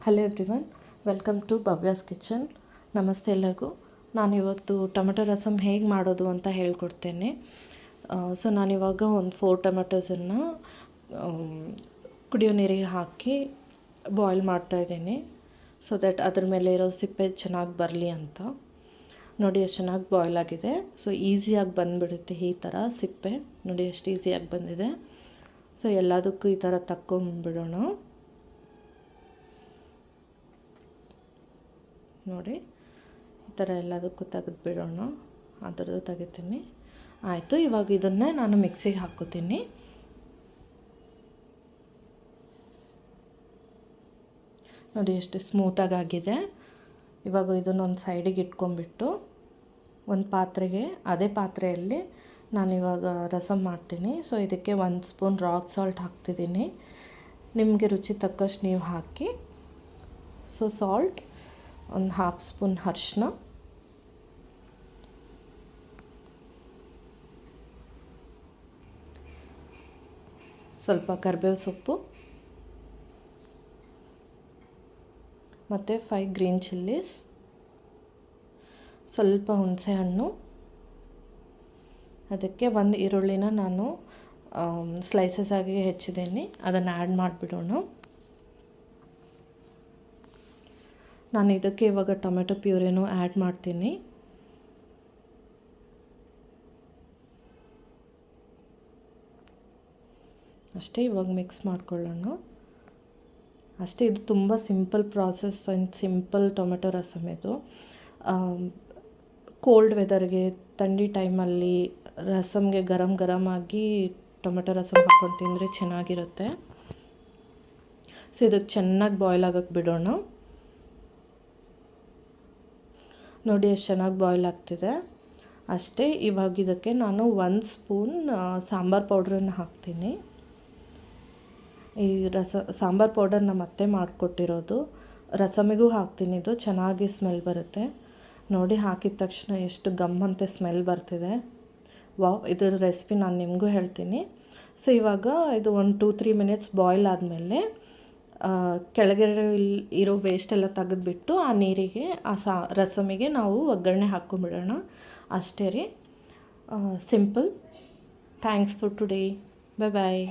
Hello everyone, welcome to Bhavya's kitchen. ನಮಸ್ತೆ ಎಲ್ಲರಿಗೂ. ನಾನಿವತ್ತು ಟೊಮೆಟೊ ರಸಮ್ ಹೇಗೆ ಮಾಡೋದು ಅಂತ ಹೇಳ್ಕೊಡ್ತೇನೆ. ಸೊ ನಾನಿವಾಗ ಒಂದು 4 ಟೊಮೆಟೊಸನ್ನು ಕುಡಿಯೋ ನೀರಿಗೆ ಹಾಕಿ ಬಾಯ್ಲ್ ಮಾಡ್ತಾಯಿದ್ದೀನಿ. ಸೊ ದಟ್ ಅದ್ರ ಮೇಲೆ ಇರೋ ಸಿಪ್ಪೆ ಚೆನ್ನಾಗಿ ಬರಲಿ ಅಂತ. ನೋಡಿ ಎಷ್ಟು ಚೆನ್ನಾಗಿ ಬಾಯ್ಲ್ ಆಗಿದೆ. ಸೊ ಈಸಿಯಾಗಿ ಬಂದುಬಿಡುತ್ತೆ ಈ ಥರ ಸಿಪ್ಪೆ. ನೋಡಿ ಎಷ್ಟು ಈಸಿಯಾಗಿ ಬಂದಿದೆ. ಸೊ ಎಲ್ಲದಕ್ಕೂ ಈ ಥರ ತಕ್ಕೊಂಬಿಡೋಣ. ನೋಡಿ ಈ ಥರ ಎಲ್ಲದಕ್ಕೂ ತೆಗೆದುಬಿಡೋಣ. ಅದರದ್ದು ತೆಗಿತೀನಿ. ಆಯಿತು, ಇವಾಗ ಇದನ್ನೇ ನಾನು ಮಿಕ್ಸಿಗೆ ಹಾಕ್ಕೋತೀನಿ. ನೋಡಿ ಎಷ್ಟು ಸ್ಮೂತಾಗಿ ಆಗಿದೆ. ಇವಾಗ ಇದನ್ನೊಂದು ಸೈಡಿಗೆ ಇಟ್ಕೊಂಡ್ಬಿಟ್ಟು ಒಂದು ಪಾತ್ರೆಗೆ, ಅದೇ ಪಾತ್ರೆಯಲ್ಲಿ ನಾನಿವಾಗ ರಸಮ್ ಮಾಡ್ತೀನಿ. ಸೊ ಇದಕ್ಕೆ 1 ಸ್ಪೂನ್ ರಾಕ್ ಸಾಲ್ಟ್ ಹಾಕ್ತಿದ್ದೀನಿ. ನಿಮಗೆ ರುಚಿ ತಕ್ಕಷ್ಟು ನೀವು ಹಾಕಿ. ಸೊ ಸಾಲ್ಟ್, ಒಂದು 1/2 ಸ್ಪೂನ್ ಅರಿಶಿನ, ಸ್ವಲ್ಪ ಕರಿಬೇವು ಸೊಪ್ಪು ಮತ್ತು 5 ಗ್ರೀನ್ ಚಿಲ್ಲೀಸ್, ಸ್ವಲ್ಪ ಹುಣಸೆ ಹಣ್ಣು, ಅದಕ್ಕೆ ಒಂದು ಈರುಳ್ಳಿನ ನಾನು ಸ್ಲೈಸಸ್ ಆಗಿ ಹೆಚ್ಚಿದ್ದೀನಿ. ಅದನ್ನು ಆ್ಯಡ್ ಮಾಡಿಬಿಡೋಣ. ನಾನು ಇದಕ್ಕೆ ಇವಾಗ ಟೊಮೆಟೊ ಪ್ಯೂರಿನೂ ಆ್ಯಡ್ ಮಾಡ್ತೀನಿ. ಅಷ್ಟೇ, ಇವಾಗ ಮಿಕ್ಸ್ ಮಾಡ್ಕೊಳ್ಳೋಣ. ಅಷ್ಟೇ, ಇದು ತುಂಬ simple process and simple tomato rasam ಇದು. ಕೋಲ್ಡ್ ವೆದರ್ಗೆ, ಥಂಡಿ ಟೈಮಲ್ಲಿ ರಸಮ್ಗೆ ಗರಮ್ ಗರಮ್ ಆಗಿ ಟೊಮೆಟೊ ರಸಮ್ ಹಾಕ್ಕೊಂಡು ತಿಂದರೆ ಚೆನ್ನಾಗಿರುತ್ತೆ. ಸೊ ಇದಕ್ಕೆ ಚೆನ್ನಾಗಿ ಬಾಯ್ಲ್ ಆಗೋಕ್ಕೆ ಬಿಡೋಣ. ನೋಡಿ ಎಷ್ಟು ಚೆನ್ನಾಗಿ ಬಾಯ್ಲ್ ಆಗ್ತಿದೆ. ಅಷ್ಟೇ, ಇವಾಗ ಇದಕ್ಕೆ ನಾನು 1 ಸ್ಪೂನ್ ಸಾಂಬಾರು ಪೌಡ್ರನ್ನು ಹಾಕ್ತೀನಿ. ಈ ಸಾಂಬಾರು ಪೌಡರ್ ನಮ್ಮ ಅತ್ತೆ ಮಾಡಿಕೊಟ್ಟಿರೋದು. ರಸಮಿಗೂ ಹಾಕ್ತೀನಿ. ಇದು ಚೆನ್ನಾಗಿ ಸ್ಮೆಲ್ ಬರುತ್ತೆ. ನೋಡಿ ಹಾಕಿದ ತಕ್ಷಣ ಎಷ್ಟು ಗಮ್ಮಂತೆ ಸ್ಮೆಲ್ ಬರ್ತಿದೆ. ವಾವ್, ಇದರ ರೆಸಿಪಿ ನಾನು ನಿಮಗೂ ಹೇಳ್ತೀನಿ. ಸೊ ಇವಾಗ ಇದು ಒಂದು 2-3 ಮಿನಿಟ್ಸ್ ಬಾಯ್ಲ್ ಆದಮೇಲೆ ಕೆಳಗೆ ಇರೋ ವೇಸ್ಟೆಲ್ಲ ತೆಗೆದುಬಿಟ್ಟು ಆ ನೀರಿಗೆ, ಆ ರಸಮಿಗೆ ನಾವು ಒಗ್ಗರಣೆ ಹಾಕ್ಕೊಂಬಿಡೋಣ. ಅಷ್ಟೇ ರೀ, simple. Thanks for today. Bye bye.